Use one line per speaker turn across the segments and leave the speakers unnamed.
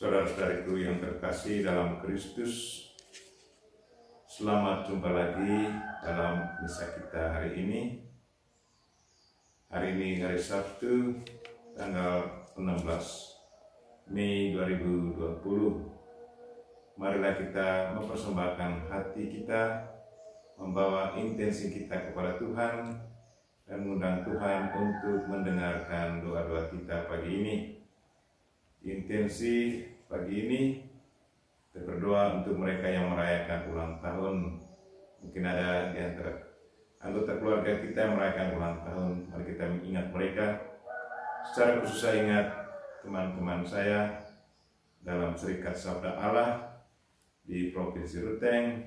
Saudara-saudariku yang terkasih dalam Kristus, selamat jumpa lagi dalam misa kita hari ini. Hari ini hari Sabtu, tanggal 16 Mei 2020. Marilah kita mempersembahkan hati kita, membawa intensi kita kepada Tuhan, dan mengundang Tuhan untuk mendengarkan doa-doa kita pagi ini. Intensi pagi ini kita berdoa untuk mereka yang merayakan ulang tahun. Mungkin ada di antara anggota keluarga kita yang merayakan ulang tahun. Mari kita mengingat mereka. Secara khusus saya ingat teman-teman saya dalam Serikat Sabda Allah di Provinsi Ruteng,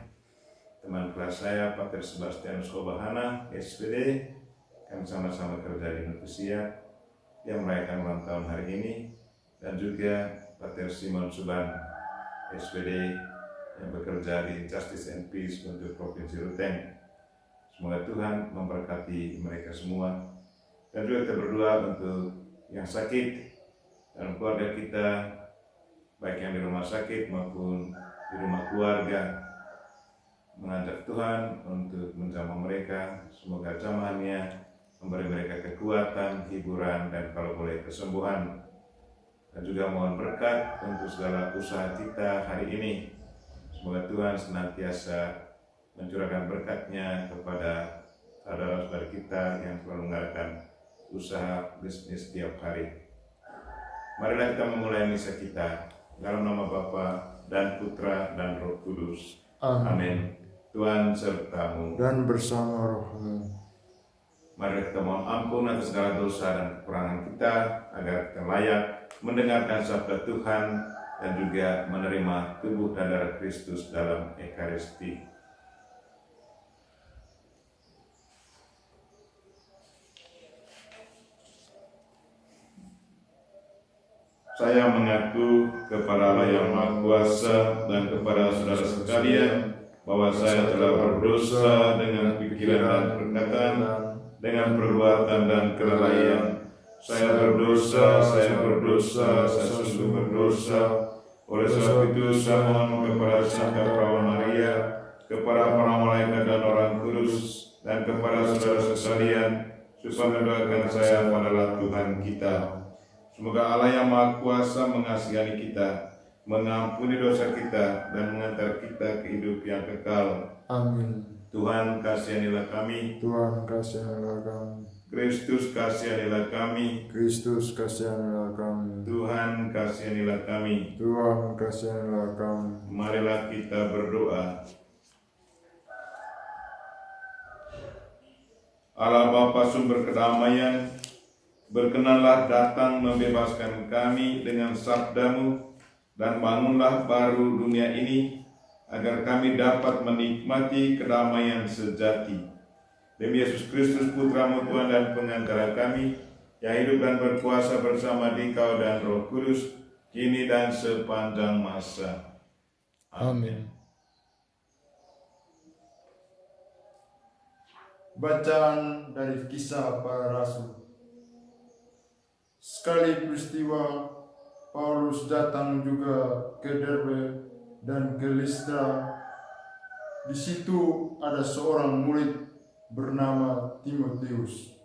teman kelas saya Pater Sebastianus Kobahana, SPD, kami sama-sama kerja di Indonesia, yang merayakan ulang tahun hari ini, dan juga Pater Simon Suban, SPD, yang bekerja di Justice and Peace untuk Provinsi Ruteng. Semoga Tuhan memberkati mereka semua. Dan juga kita berdoa untuk yang sakit dalam keluarga kita, baik yang di rumah sakit maupun di rumah keluarga. Mengajak Tuhan untuk menjamah mereka. Semoga jamahannya memberi mereka kekuatan, hiburan, dan kalau boleh kesembuhan. Dan juga mohon berkat untuk segala usaha kita hari ini. Semoga Tuhan senantiasa mencurahkan berkat-Nya kepada saudara-saudara kita yang selalu mengadakan usaha bisnis setiap hari. Marilah kita memulai misa kita dalam nama Bapa dan Putra dan Roh Kudus. Amin. Tuhan sertamu
dan bersama rohmu.
Mari kita mohon ampun atas segala dosa dan kekurangan kita, agar kita layak mendengarkan sabda Tuhan dan juga menerima tubuh dan darah Kristus dalam Ekaristi. Saya mengaku kepada Allah yang Maha Kuasa dan kepada saudara sekalian bahwa saya telah berdosa dengan pikiran dan perkataan, dengan perbuatan dan kelalaian. Saya berdosa, saya sungguh berdosa. Oleh sebab itu saya mohon kepada Santa Perawan Maria, kepada para malaikat dan orang kudus, dan kepada saudara sekalian, supaya mendoakan saya pada Tuhan kita. Semoga Allah yang Maha Kuasa mengasihani kita, mengampuni dosa kita, dan mengantar kita ke hidup yang kekal.
Amin.
Tuhan kasihanilah kami.
Tuhan kasihanilah kami.
Kristus kasihanilah kami.
Kristus kasihanilah kami.
Tuhan kasihanilah kami.
Tuhan kasihanilah kami.
Marilah kita berdoa. Allah Bapa sumber kedamaian, berkenanlah datang membebaskan kami dengan sabda-Mu, dan bangunlah baru dunia ini, agar kami dapat menikmati kedamaian sejati. Demi Yesus Kristus, Putra-Mu Tuhan dan pengantara kami, yang hidup dan berkuasa bersama Dikau dan Roh Kudus, kini dan sepanjang masa.
Amin. Bacaan dari Kisah Para Rasul. Sekali peristiwa, Paulus datang juga ke Derbe dan ke Listra. Di situ ada seorang murid bernama Timotius.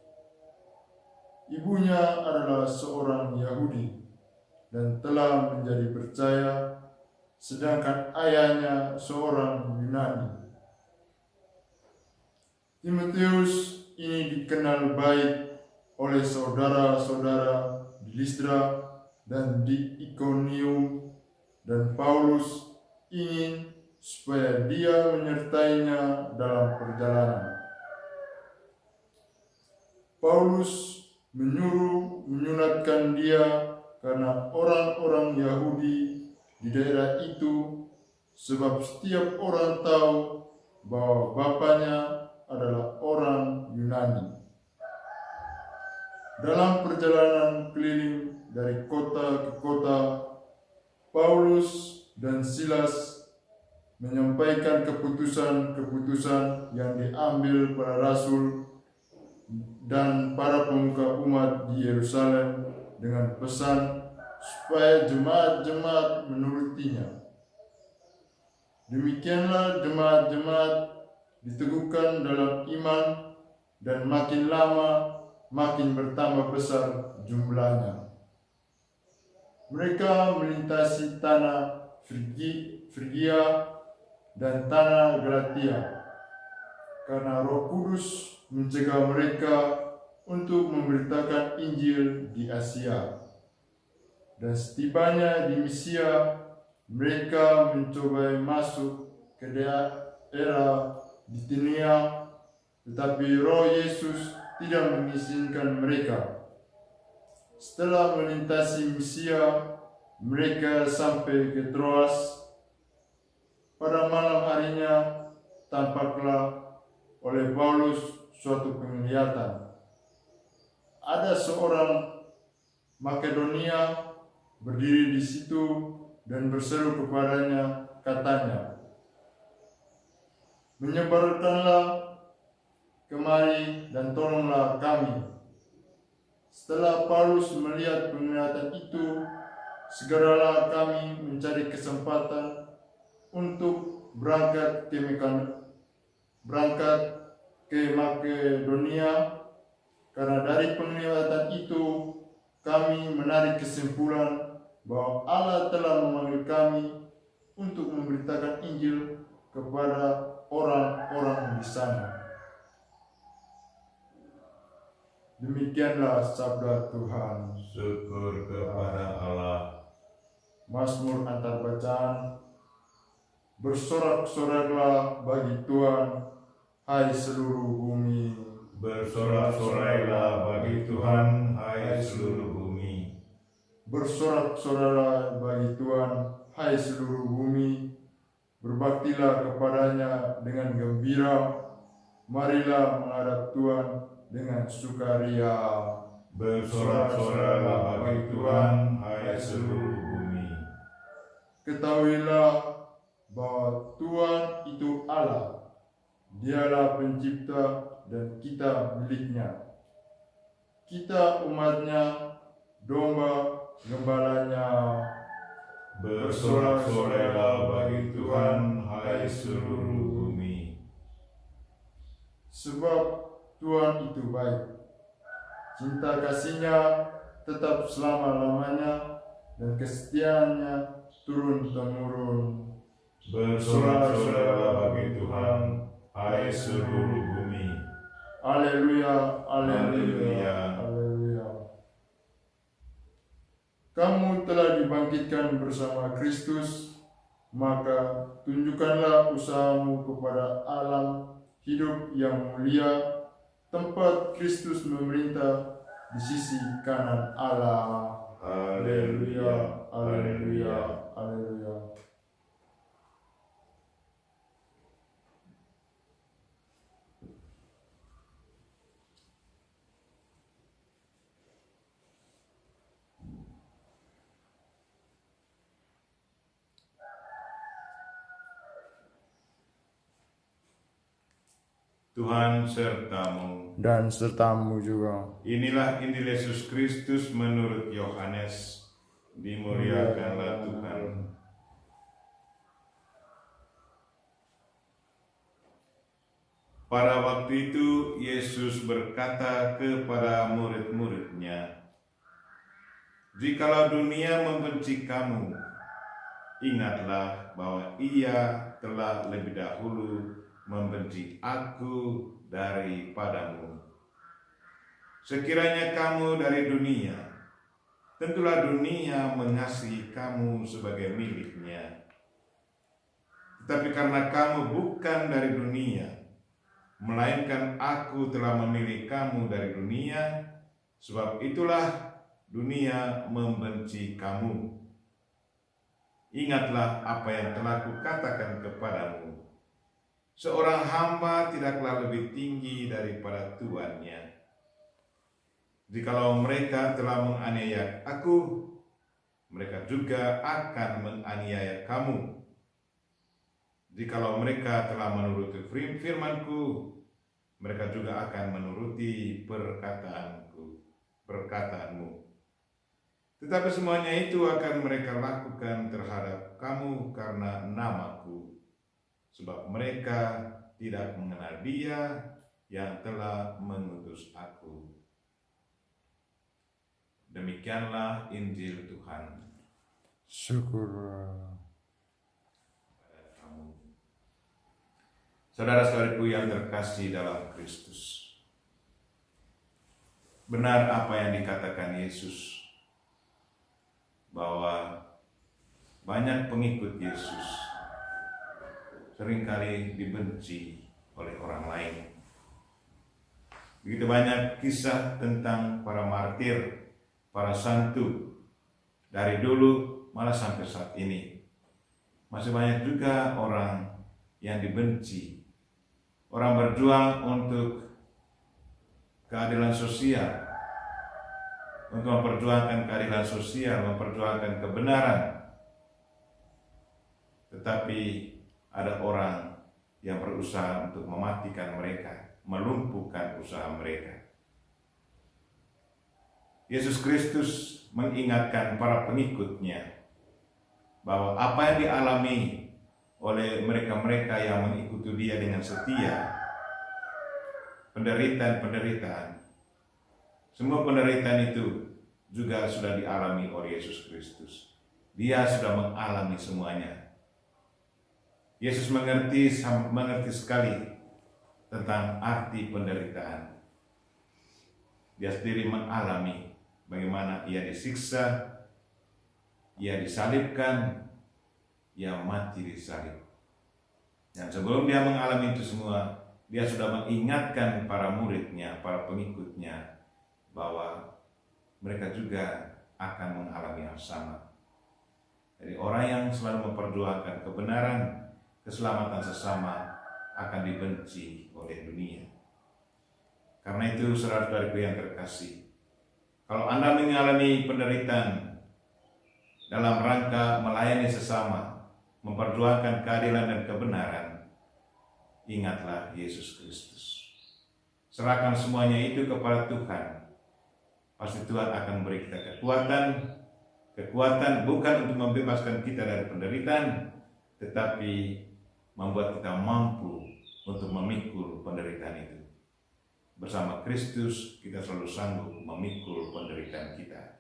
Ibunya adalah seorang Yahudi dan telah menjadi percaya, sedangkan ayahnya seorang Yunani. Timotius ini dikenal baik oleh saudara-saudara di Listra dan di Ikonium, dan Paulus ingin supaya dia menyertainya dalam perjalanan. Paulus menyunatkan dia karena orang-orang Yahudi di daerah itu, sebab setiap orang tahu bahwa bapaknya adalah orang Yunani. Dalam perjalanan keliling dari kota ke kota, Paulus dan Silas menyampaikan keputusan-keputusan yang diambil para rasul dan para pemuka umat di Yerusalem dengan pesan supaya jemaat-jemaat menurutinya. Demikianlah jemaat-jemaat diteguhkan dalam iman dan makin lama makin bertambah besar jumlahnya. Mereka melintasi tanah Frigia dan tanah Galatia karena Roh Kudus mencegah mereka untuk memberitakan Injil di Asia. Dan setibanya di Misia, mereka mencoba masuk ke daerah Bitinia, tetapi Roh Yesus tidak mengizinkan mereka. Setelah melintasi Misia, mereka sampai ke Troas. Pada malam harinya tampaklah oleh Paulus suatu penglihatan. Ada seorang Makedonia berdiri di situ dan berseru kepadanya, katanya, "Menyebarkanlah kemari dan tolonglah kami." Setelah Paulus melihat penglihatan itu, segeralah kami mencari kesempatan untuk berangkat ke Makedonia, karena dari penglihatan itu kami menarik kesimpulan bahwa Allah telah memanggil kami untuk memberitakan Injil kepada orang-orang di sana. Demikianlah sabda Tuhan.
Syukur kepada Allah.
Mazmur antar bacaan. Bersorak-soraklah bagi Tuhan, hai seluruh bumi.
Bersorak-sorailah bagi Tuhan, hai seluruh bumi.
Bersorak-soraklah bagi Tuhan, hai seluruh bumi. Berbaktilah kepadanya dengan gembira. Marilah menghadap Tuhan dengan sukaria.
Bersorak-soraklah bagi Tuhan, hai seluruh bumi.
Ketahuilah bahwa Tuhan itu Allah. Dialah pencipta dan kita miliknya. Kita umatnya, domba gembalanya.
Bersorak-sorailah bagi Tuhan, hai seluruh bumi.
Sebab Tuhan itu baik. Cinta kasihnya tetap selama-lamanya dan kesetiaannya turun-temurun.
Bersorak-soraklah bagi Tuhan, hai seluruh bumi.
Haleluya,
Haleluya.
haleluya. Kamu telah dibangkitkan bersama Kristus, maka tunjukkanlah usahamu kepada alam hidup yang mulia, tempat Kristus memerintah di sisi kanan Allah. Haleluya, haleluya, haleluya.
Tuhan sertamu.
Dan sertamu juga.
Inilah Injil Yesus Kristus menurut Yohanes. Dimuliakanlah Tuhan. Pada waktu itu Yesus berkata kepada murid-muridnya, "Jikalau dunia membenci kamu, ingatlah bahwa ia telah lebih dahulu membenci aku daripadamu. Sekiranya kamu dari dunia, tentulah dunia mengasihi kamu sebagai miliknya. Tetapi karena kamu bukan dari dunia, melainkan aku telah memilih kamu dari dunia, sebab itulah dunia membenci kamu. Ingatlah apa yang telah kukatakan kepadamu. Seorang hamba tidaklah lebih tinggi daripada tuannya. Jikalau mereka telah menganiaya aku, mereka juga akan menganiaya kamu. Jikalau mereka telah menuruti firman-Ku, mereka juga akan menuruti perkataanmu. Tetapi semuanya itu akan mereka lakukan terhadap kamu karena namaku, sebab mereka tidak mengenal Dia yang telah mengutus aku. Demikianlah Injil Tuhan.
Syukurlah.
Saudara-saudariku yang terkasih dalam Kristus, benar apa yang dikatakan Yesus, bahwa banyak pengikut Yesus seringkali dibenci oleh orang lain. Begitu banyak kisah tentang para martir, para santu, dari dulu malah sampai saat ini. Masih banyak juga orang yang dibenci. Orang berjuang untuk keadilan sosial, untuk memperjuangkan keadilan sosial, memperjuangkan kebenaran. Tetapi ada orang yang berusaha untuk mematikan mereka, melumpuhkan usaha mereka. Yesus Kristus mengingatkan para pengikutnya bahwa apa yang dialami oleh mereka-mereka yang mengikuti Dia dengan setia, penderitaan-penderitaan, semua penderitaan itu juga sudah dialami oleh Yesus Kristus. Dia sudah mengalami semuanya. Yesus mengerti sekali tentang arti penderitaan. Dia sendiri mengalami bagaimana Ia disiksa, Ia disalibkan, Ia mati di salib. Dan sebelum Dia mengalami itu semua, Dia sudah mengingatkan para muridnya, para pengikutnya, bahwa mereka juga akan mengalami yang sama. Jadi orang yang selalu memperjuangkan kebenaran, keselamatan sesama akan dibenci oleh dunia. Karena itu saudara-saudariku yang terkasih, kalau Anda mengalami penderitaan dalam rangka melayani sesama, memperjuangkan keadilan dan kebenaran, ingatlah Yesus Kristus. Serahkan semuanya itu kepada Tuhan. Pasti Tuhan akan memberi kita kekuatan bukan untuk membebaskan kita dari penderitaan, tetapi membuat kita mampu untuk memikul penderitaan itu. Bersama Kristus kita selalu sanggup memikul penderitaan kita.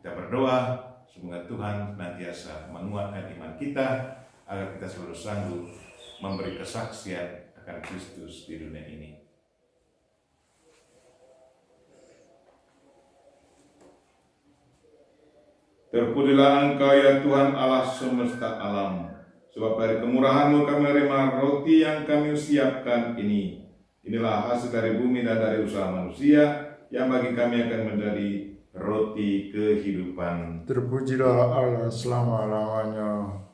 Kita berdoa semoga Tuhan senantiasa menguatkan iman kita agar kita selalu sanggup memberi kesaksian akan Kristus di dunia ini. Terpujilah Engkau ya Tuhan Allah semesta alam, sebab dari kemurahan-Mu kami menerima roti yang kami siapkan ini. Inilah hasil dari bumi dan dari usaha manusia, yang bagi kami akan menjadi roti kehidupan.
Terpujilah Allah selama-lamanya.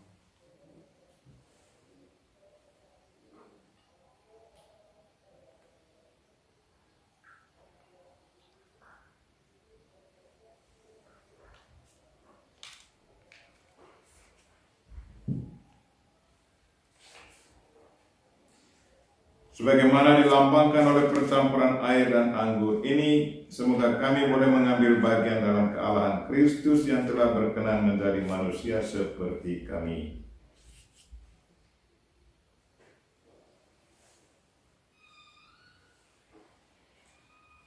Sebagaimana dilambangkan oleh percampuran air dan anggur ini, semoga kami boleh mengambil bagian dalam kealahan Kristus yang telah berkenan menjadi manusia seperti kami.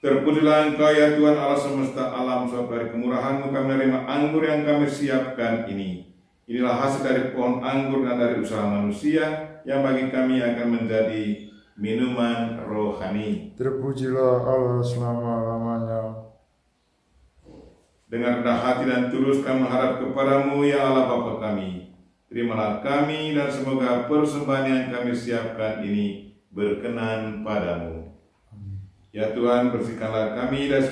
Terpujilah Engkau ya Tuhan Allah semesta alam, sebab dari kemurahan-Mu kami menerima anggur yang kami siapkan ini. Inilah hasil dari pohon anggur dan dari usaha manusia, yang bagi kami akan menjadi minuman rohani.
Terpujilah Allah selama-lamanya.
Dengan rendah hati dan tulus kami menghadap kepadamu ya Allah Bapa kami. Terimalah kami dan semoga persembahan yang kami siapkan ini berkenan padamu. Ya Tuhan, bersihkanlah kami dari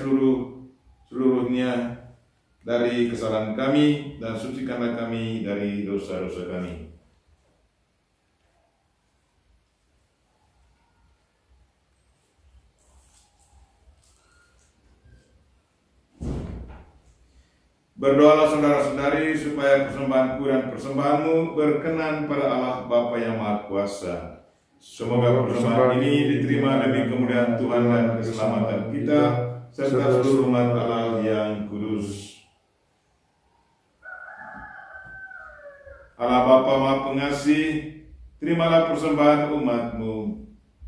seluruhnya dari kesalahan kami, dan sucikanlah kami dari dosa-dosa kami. Berdoalah saudara-saudari supaya persembahanku dan persembahanmu berkenan pada Allah Bapa yang Maha Kuasa. Semoga persembahan ini diterima demi kemuliaan Tuhan dan keselamatan kita, serta seluruh umat Allah yang kudus. Allah Bapa Maha Pengasih, terimalah persembahan umat-Mu.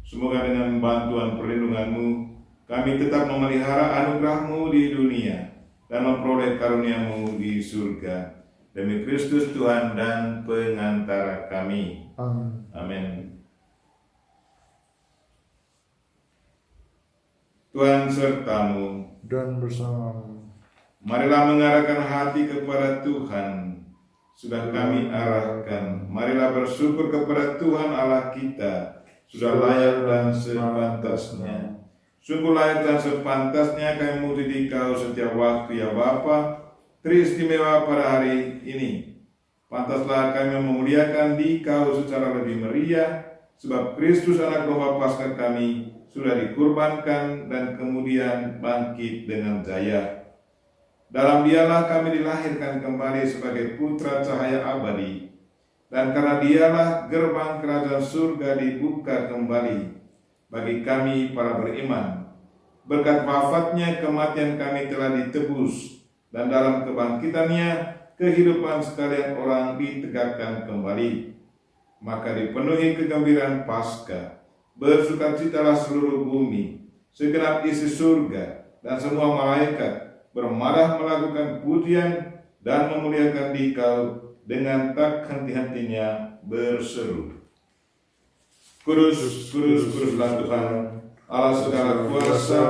Semoga dengan bantuan perlindungan-Mu, kami tetap memelihara anugerah-Mu di dunia dan memperoleh karunia-Mu di surga. Demi Kristus Tuhan dan pengantara kami.
Amin.
Amin. Tuhan sertamu.
Dan bersamamu.
Marilah mengarahkan hati kepada Tuhan. Sudah kami arahkan. Marilah bersyukur kepada Tuhan Allah kita. Sudah layak dan sepantasnya. Sungguh layak dan sepantasnya kami memuji Dikau setiap waktu ya Bapa, teristimewa pada hari ini. Pantaslah kami memuliakan Dikau secara lebih meriah, sebab Kristus anak domba Paskah kami sudah dikurbankan dan kemudian bangkit dengan jaya. Dalam Dialah kami dilahirkan kembali sebagai putra cahaya abadi, dan karena Dialah gerbang kerajaan surga dibuka kembali bagi kami para beriman. Berkat wafatnya kematian kami telah ditebus, dan dalam kebangkitannya kehidupan sekalian orang ditegakkan kembali. Maka dipenuhi kegembiraan Paskah, bersukacitalah seluruh bumi, segenap isi surga dan semua malaikat bermarah melakukan pujian dan memuliakan Dikau dengan tak henti-hentinya berseru. Kudus, kudus, kuduslah Tuhan, Allah segala kuasa,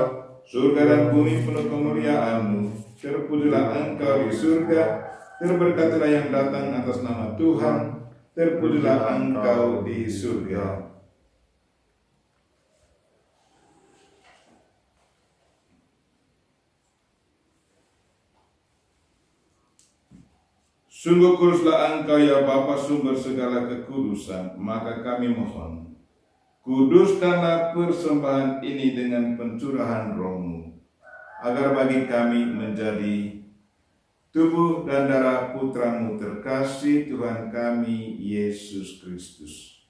surga dan bumi penuh kemuliaan-Mu. Terpujilah Engkau di surga, terberkatilah yang datang atas nama Tuhan, terpujilah Engkau di surga. Sungguh kuduslah Engkau ya Bapa, sumber segala kekudusan, maka kami mohon, kuduskanlah persembahan ini dengan pencurahan Roh-Mu, agar bagi kami menjadi tubuh dan darah Putra-Mu terkasih Tuhan kami, Yesus Kristus.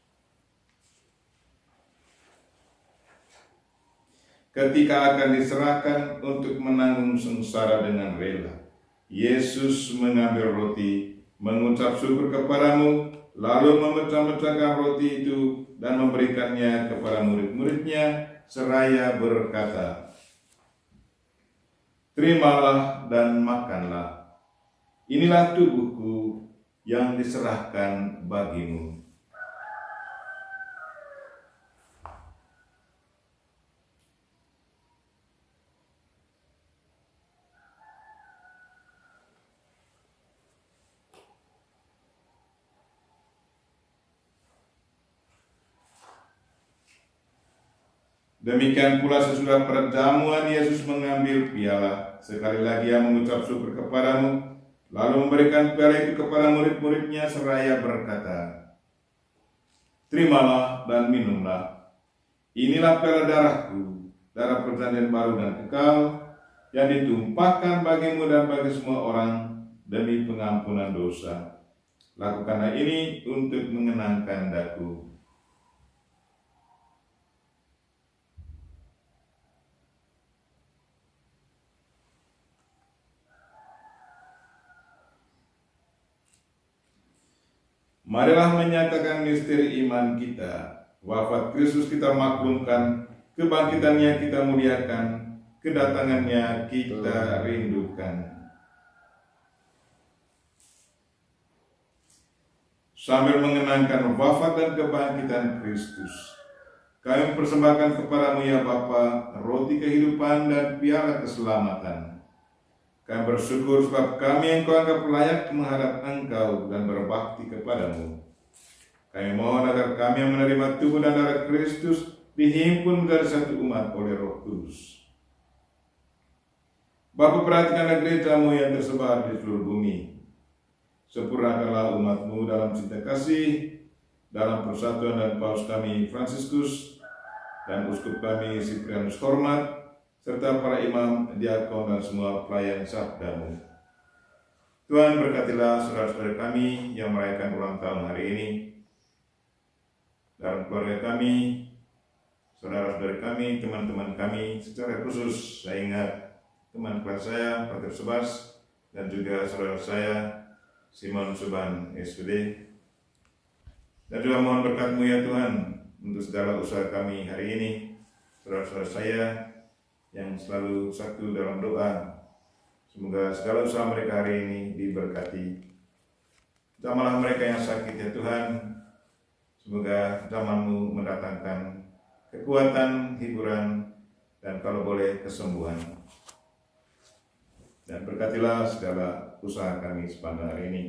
Ketika akan diserahkan untuk menanggung sengsara dengan rela, Yesus mengambil roti, mengucap syukur kepadamu, lalu memecah-mecahkan roti itu dan memberikannya kepada murid-muridnya, seraya berkata, "Terimalah dan makanlah. Inilah tubuhku yang diserahkan bagimu." Demikian pula sesudah perjamuan Yesus mengambil piala. Sekali lagi Ia mengucap syukur kepadamu, lalu memberikan piala itu kepada murid-muridnya seraya berkata, "Terimalah dan minumlah. Inilah piala darahku, darah perjanjian baru dan kekal, yang ditumpahkan bagimu dan bagi semua orang demi pengampunan dosa. Lakukanlah ini untuk mengenangkan daku." Marilah menyatakan misteri iman kita. Wafat Kristus kita maklumkan, kebangkitannya kita muliakan, kedatangannya kita rindukan. Sambil mengenangkan wafat dan kebangkitan Kristus, kami persembahkan kepadamu ya Bapa, roti kehidupan dan piala keselamatan. Kami bersyukur sebab kami yang Kau anggap layak menghadap Engkau dan berbakti kepadamu. Kami mohon agar kami yang menerima tubuh dan darah Kristus dihimpun menjadi satu umat oleh Roh Kudus. Bapa, perhatikanlah gereja-Mu yang tersebar di seluruh bumi. Sempurnakanlah umat-Mu dalam cinta kasih, dalam persatuan dan Paus kami Fransiskus dan Uskup kami Siprianus Hormat, serta para imam, diakon, dan semua pelayan sabda-Mu. Tuhan berkatilah saudara-saudara kami yang merayakan ulang tahun hari ini, dalam keluarga kami, saudara-saudara kami, teman-teman kami, secara khusus saya ingat teman kelas saya, Pater Sebas, dan juga saudara saya, Simon Suban, SPD, Dan juga mohon berkat-Mu ya Tuhan untuk segala usaha kami hari ini. Saudara-saudara saya yang selalu satu dalam doa, semoga segala usaha mereka hari ini diberkati. Jamalah mereka yang sakit ya Tuhan, semoga zaman-Mu mendatangkan kekuatan, hiburan, dan kalau boleh kesembuhan. Dan berkatilah segala usaha kami sepanjang hari ini.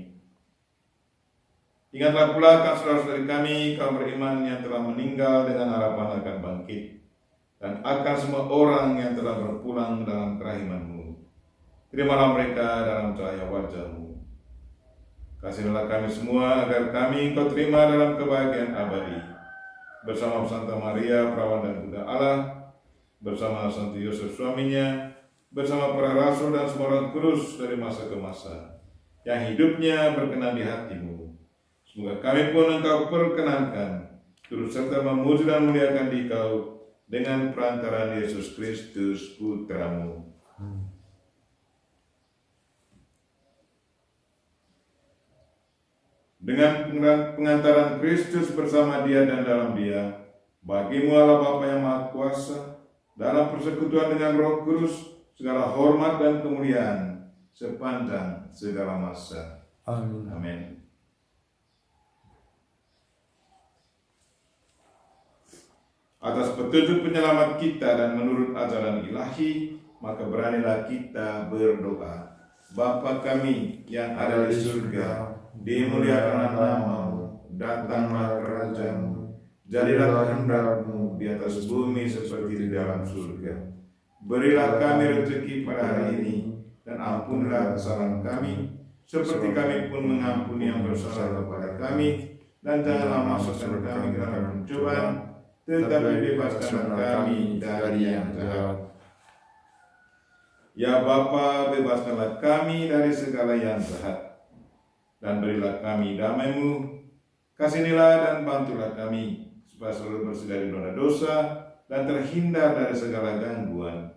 Ingatlah pula akan saudara-saudari kami kaum beriman yang telah meninggal dengan harapan akan bangkit, dan akan semua orang yang telah berpulang dalam kerahiman-Mu. Terimalah mereka dalam cahaya wajah-Mu. Kasihilah kami semua agar kami Engkau terima dalam kebahagiaan abadi, bersama Santa Maria, perawan dan Bunda Allah, bersama Santo Yosef suaminya, bersama para rasul dan semua orang kudus dari masa ke masa, yang hidupnya berkenan di hati-Mu. Semoga kami pun Engkau perkenankan, turut serta memuji dan memuliakan Dikau dengan perantaraan Yesus Kristus Putra-Mu. Dengan pengantaran Kristus bersama Dia dan dalam Dia, bagi-Mu Allah Bapa yang Maha Kuasa, dalam persekutuan dengan Roh Kudus, segala hormat dan kemuliaan sepanjang segala masa.
Amin.
Amin. Atas petunjuk penyelamat kita dan menurut ajaran ilahi, maka beranilah kita berdoa. Bapa kami yang ada di surga, dimuliakanlah nama-Mu, datanglah kerajaan-Mu, jadilah kehendak-Mu di atas bumi seperti di dalam surga. Berilah kami rezeki pada hari ini, dan ampunilah kesalahan kami, seperti kami pun mengampuni yang bersalah kepada kami, dan janganlah masukkan kami ke dalam pencobaan, tetapi bebaskanlah kami dari yang jahat. Ya Bapa, bebaskanlah kami dari segala yang jahat, dan berilah kami damai-Mu. Kasihanilah dan bantulah kami, supaya selalu bersih dari noda dosa, dan terhindar dari segala gangguan,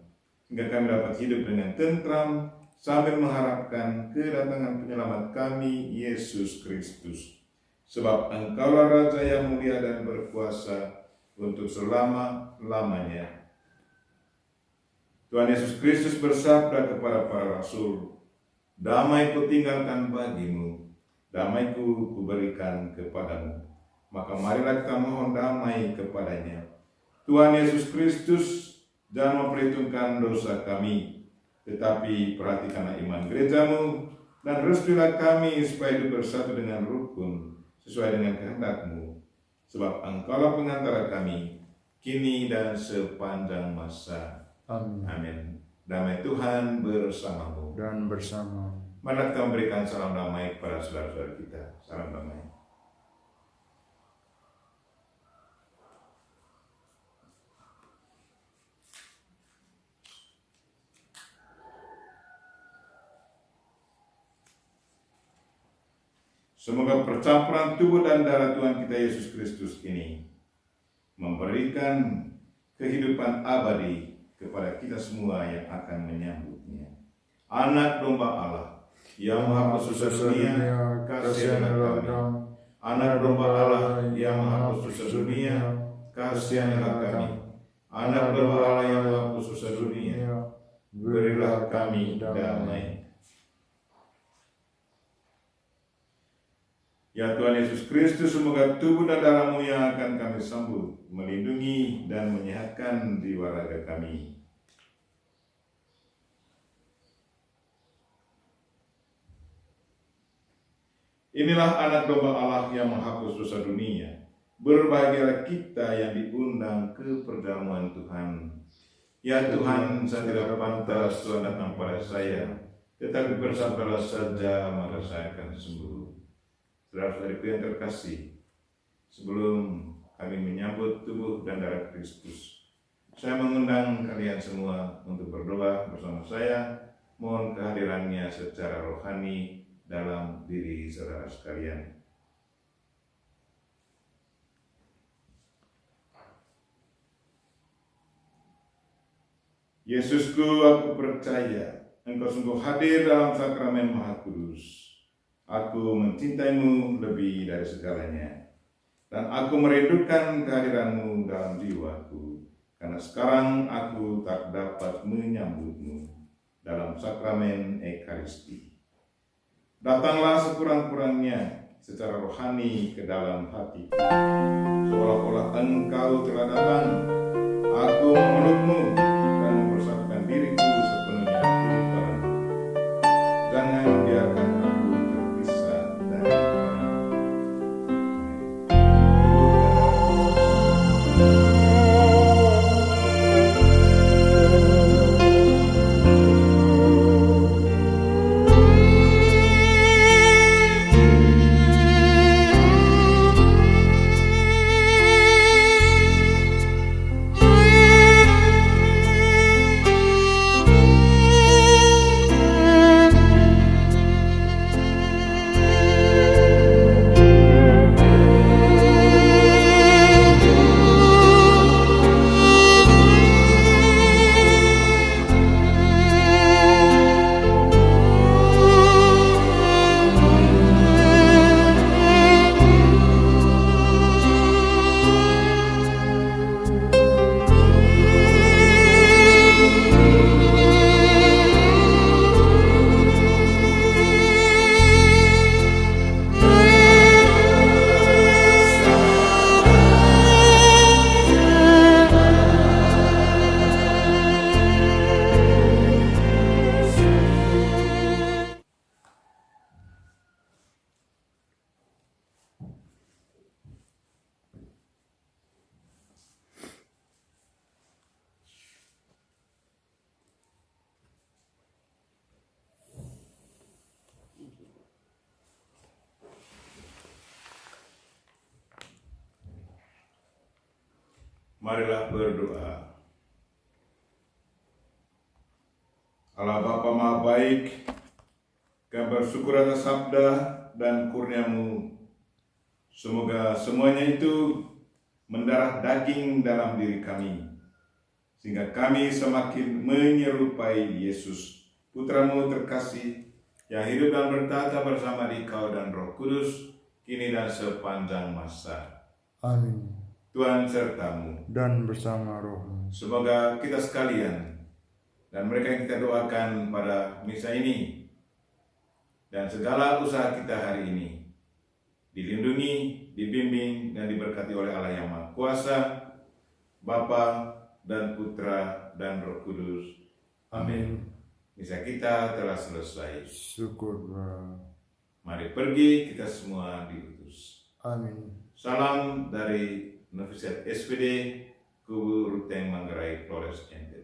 hingga kami dapat hidup dengan tentram, sambil mengharapkan kedatangan penyelamat kami, Yesus Kristus. Sebab Engkaulah Raja yang mulia dan berkuasa untuk selama-lamanya. Tuhan Yesus Kristus bersabda kepada para rasul, "Damai Kutinggalkan bagimu, damai-Ku kuberikan kepadamu." Maka marilah kita mohon damai kepadanya. Tuhan Yesus Kristus, jangan memperhitungkan dosa kami, tetapi perhatikanlah iman gereja-Mu, dan restuilah kami supaya hidup bersatu dengan rukun, sesuai dengan kehendak-Mu. Sebab Engkaulah pengantara kami, kini dan sepanjang masa.
Amin.
Amin. Damai Tuhan bersama-Mu.
Dan bersama.
Mari kita memberikan salam damai kepada saudara-saudara kita. Salam damai. Semoga percampuran tubuh dan darah Tuhan kita Yesus Kristus ini memberikan kehidupan abadi kepada kita semua yang akan menyambutnya. Anak domba Allah yang menghapus dosa dunia, kasihanlah kami. Anak domba Allah yang menghapus dosa dunia, kasihanlah kami. Anak domba Allah yang menghapus dosa dunia, berilah kami damai. Ya Tuhan Yesus Kristus, semoga tubuh dan darah-Mu yang akan kami sambut melindungi dan menyehatkan jiwa raga kami. Inilah anak domba Allah yang menghapus dosa dunia. Berbahagialah kita yang diundang ke perjamuan Tuhan. Ya Tuhan, saya tidak pantas Tuhan datang pada saya, tetapi bersabdalah saja maka saya akan sembuh. Saudara-saudariku yang terkasih, sebelum kami menyambut tubuh dan darah Kristus, saya mengundang kalian semua untuk berdoa bersama saya, mohon kehadirannya secara rohani dalam diri saudara sekalian. Yesusku, aku percaya Engkau sungguh hadir dalam sakramen Maha Kudus. Aku mencintai-Mu lebih dari segalanya. Dan aku merindukan kehadiran-Mu dalam jiwaku, karena sekarang aku tak dapat menyambut-Mu dalam sakramen Ekaristi. Datanglah sekurang-kurangnya secara rohani ke dalam hatiku, seolah-olah Engkau telah datang. Aku memeluk-Mu dan mempersatukan diriku sepenuhnya kepadamu. Jangan biarkan aku terpisah dari Tuhan. Marilah berdoa. Allah Bapa Maha Baik, kami bersyukur atas sabda dan kurnia-Mu. Semoga semuanya itu mendarah daging dalam diri kami, sehingga kami semakin menyerupai Yesus, Putra-Mu terkasih, yang hidup dan bertata bersama Dikau dan Roh Kudus, kini dan sepanjang masa.
Amin.
Tuhan serta-Mu
Dan bersama rohmu.
Semoga kita sekalian dan mereka yang kita doakan pada misa ini dan segala usaha kita hari ini dilindungi, dibimbing, dan diberkati oleh Allah yang Maha Kuasa, Bapa dan Putra dan Roh Kudus. Amin. Misa kita telah selesai.
Syukur.
Mari pergi, kita semua diutus.
Amin.
Salam dari Novisiat SPD Kubu Ruteng Manggarai Flores NTT.